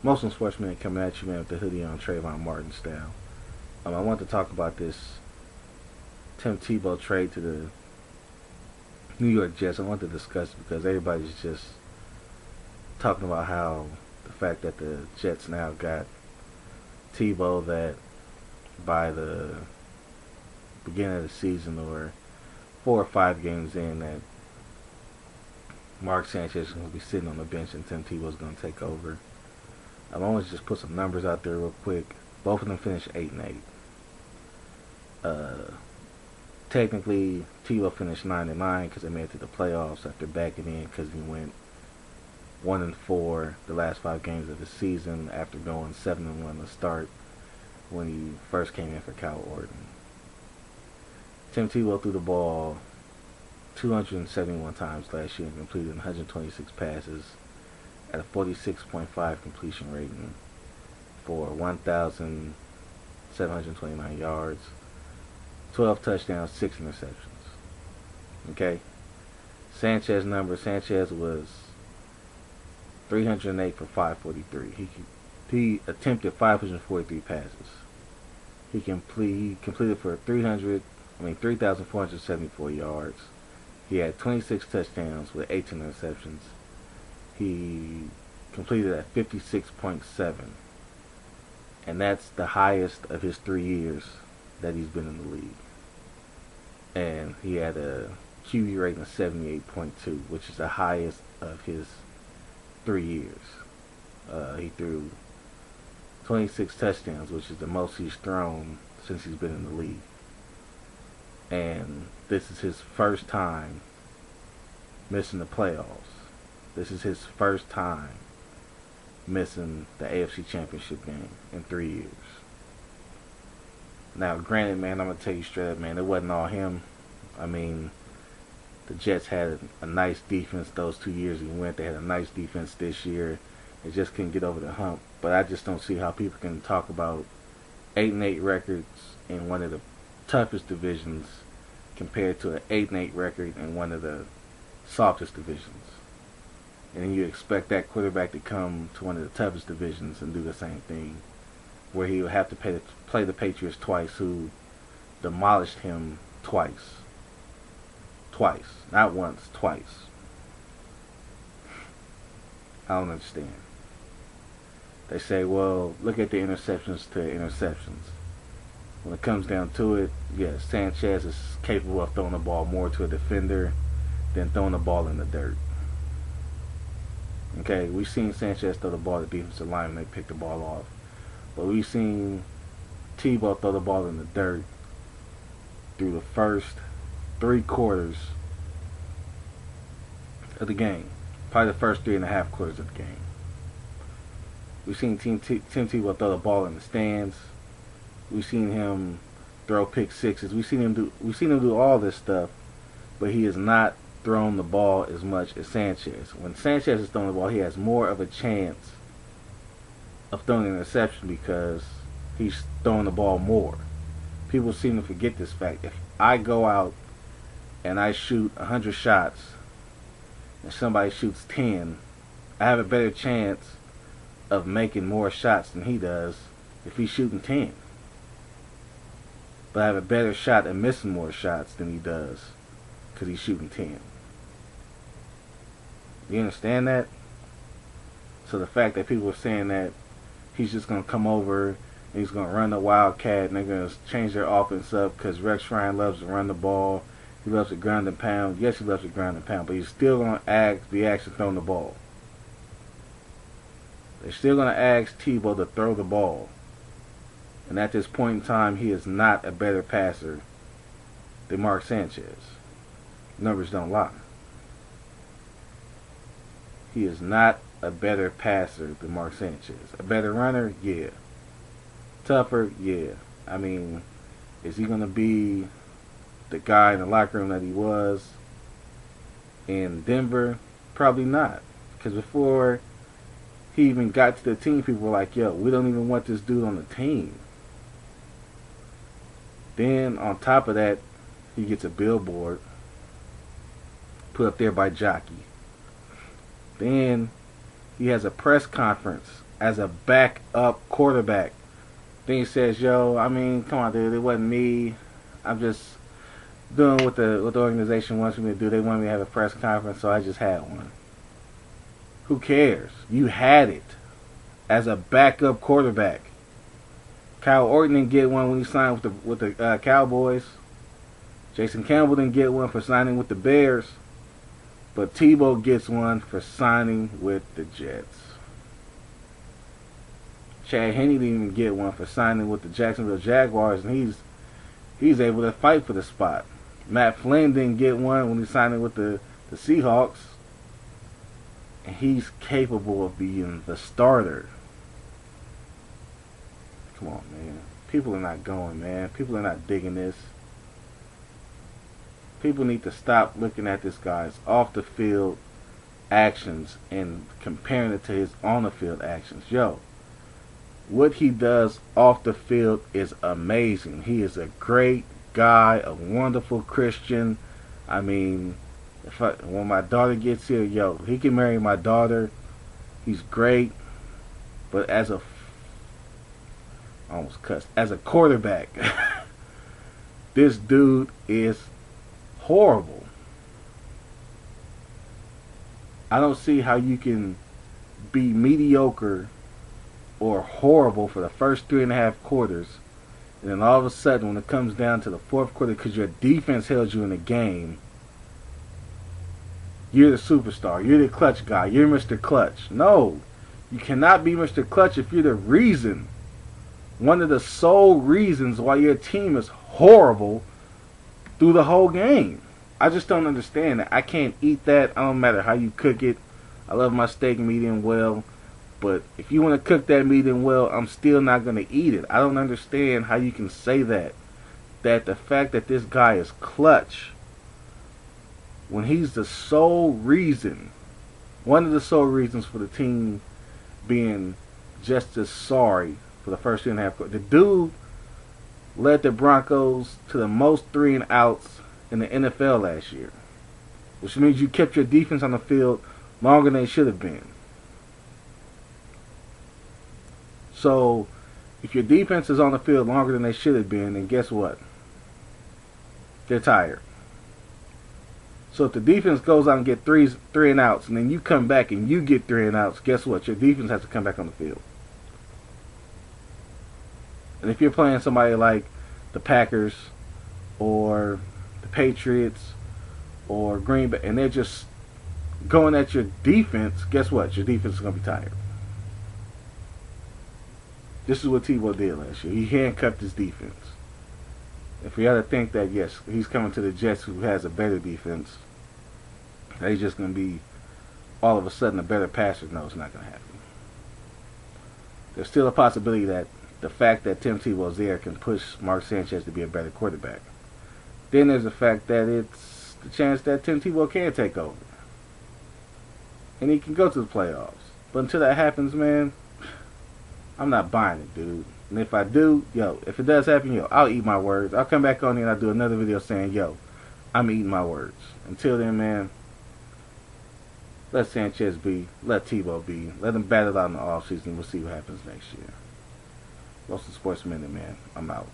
Molson Sportsman coming at you, man, with the hoodie on Trayvon Martin style. I want to talk about this Tim Tebow trade to the New York Jets. I want to discuss it because everybody's just talking about how the fact that the Jets now got Tebow, that by the beginning of the season or 4 or 5 games in, that Mark Sanchez is going to be sitting on the bench and Tim Tebow is going to take over. I'm always just put some numbers out there real quick. Both of them finished 8-8. Technically, Tebow finished 9-9 because they made it to the playoffs after backing in because he went 1-4 the last 5 games of the season after going 7-1 to start when he first came in for Cal Orton. Tim Tebow threw the ball 271 times last year and completed 126 passes at a 46.5 completion rating for 1,729 yards, 12 touchdowns, 6 interceptions. Okay? Sanchez was 308 for 543. He attempted 543 passes. He completed for 3,474 yards. He had 26 touchdowns with 18 interceptions. He completed at 56.7. And that's the highest of his 3 years that he's been in the league. And he had a QB rating of 78.2, which is the highest of his 3 years. He threw 26 touchdowns, which is the most he's thrown since he's been in the league. And this is his first time missing the playoffs. This is his first time missing the AFC Championship game in 3 years. Now, granted, man, I'm going to tell you straight up, man, it wasn't all him. I mean, the Jets had a nice defense those 2 years he went. They had a nice defense this year. They just couldn't get over the hump. But I just don't see how people can talk about 8-8 records in one of the toughest divisions compared to an 8-8 record in one of the softest divisions. And then you expect that quarterback to come to one of the toughest divisions and do the same thing, where he would have to play the Patriots twice, who demolished him twice. Twice. Not once, twice. I don't understand. They say, well, look at the interceptions to interceptions. When it comes down to it, yes, Sanchez is capable of throwing the ball more to a defender than throwing the ball in the dirt. Okay, we've seen Sanchez throw the ball to the defensive line and they pick the ball off. But we've seen Tebow throw the ball in the dirt through the first 3 quarters of the game. Probably the first 3.5 quarters of the game. We've seen Tim Tebow throw the ball in the stands. We've seen him throw pick sixes. We've seen him do all this stuff, but he has not thrown the ball as much as Sanchez. When Sanchez is throwing the ball, he has more of a chance of throwing an interception because he's throwing the ball more. People seem to forget this fact. If I go out and I shoot 100 shots and somebody shoots 10, I have a better chance of making more shots than he does if he's shooting 10. But I have a better shot at missing more shots than he does because he's shooting 10. You understand that? So the fact that people are saying that he's just going to come over and he's going to run the Wildcat and they're going to change their offense up because Rex Ryan loves to run the ball. He loves to ground and pound. Yes, he loves to ground and pound, but he's still going to be actually throwing the ball. They're still going to ask Tebow to throw the ball. And at this point in time, he is not a better passer than Mark Sanchez. Numbers don't lie. He is not a better passer than Mark Sanchez. A better runner? Yeah. Tougher? Yeah. I mean, is he going to be the guy in the locker room that he was in Denver? Probably not. Because before he even got to the team, people were like, yo, we don't even want this dude on the team. Then, on top of that, he gets a billboard put up there by Jockey. Then, he has a press conference as a backup quarterback. Then he says, "Yo, I mean, come on, dude. It wasn't me. I'm just doing what the organization wants me to do. They wanted me to have a press conference, so I just had one." Who cares? You had it as a backup quarterback. Kyle Orton didn't get one when he signed with the Cowboys. Jason Campbell didn't get one for signing with the Bears. But Tebow gets one for signing with the Jets. Chad Henne didn't even get one for signing with the Jacksonville Jaguars, and he's able to fight for the spot. Matt Flynn didn't get one when he signed with the Seahawks, and he's capable of being the starter. Come on, man. People are not going, man. People are not digging this. People need to stop looking at this guy's off the field actions and comparing it to his on the field actions. Yo, what he does off the field is amazing. He is a great guy, a wonderful Christian. I mean, when my daughter gets here, yo, he can marry my daughter. He's great. But as a quarterback, this dude is horrible. I don't see how you can be mediocre or horrible for the first 3.5 quarters, and then all of a sudden when it comes down to the fourth quarter, because your defense held you in the game, you're the superstar, you're the clutch guy, you're Mr. Clutch. No, you cannot be Mr. Clutch if you're the reason, one of the sole reasons why your team is horrible through the whole game. I just don't understand that. I can't eat that. I don't matter how you cook it. I love my steak medium well. But if you want to cook that medium well, I'm still not going to eat it. I don't understand how you can say that. That the fact that this guy is clutch, when he's the sole reason, one of the sole reasons for the team being just as sorry for the first 3.5 quarters. The dude led the Broncos to the most 3-and-outs in the NFL last year, which means you kept your defense on the field longer than they should have been. So, if your defense is on the field longer than they should have been, then guess what? They're tired. So if the defense goes out and get 3-and-outs, and then you come back and you get 3-and-outs, guess what? Your defense has to come back on the field. And if you're playing somebody like the Packers or the Patriots or Green Bay, and they're just going at your defense, guess what? Your defense is going to be tired. This is what Tebow did last year. He handcuffed his defense. If we had to think that, yes, he's coming to the Jets who has a better defense, that he's just going to be all of a sudden a better passer, no, it's not going to happen. There's still a possibility that the fact that Tim Tebow's there can push Mark Sanchez to be a better quarterback. Then there's the fact that it's the chance that Tim Tebow can take over. And he can go to the playoffs. But until that happens, man, I'm not buying it, dude. And if I do, yo, if it does happen, yo, I'll eat my words. I'll come back on here and I'll do another video saying, yo, I'm eating my words. Until then, man, let Sanchez be. Let Tebow be. Let them battle out in the offseason. We'll see what happens next year. Molson Sports Minute, man. I'm out.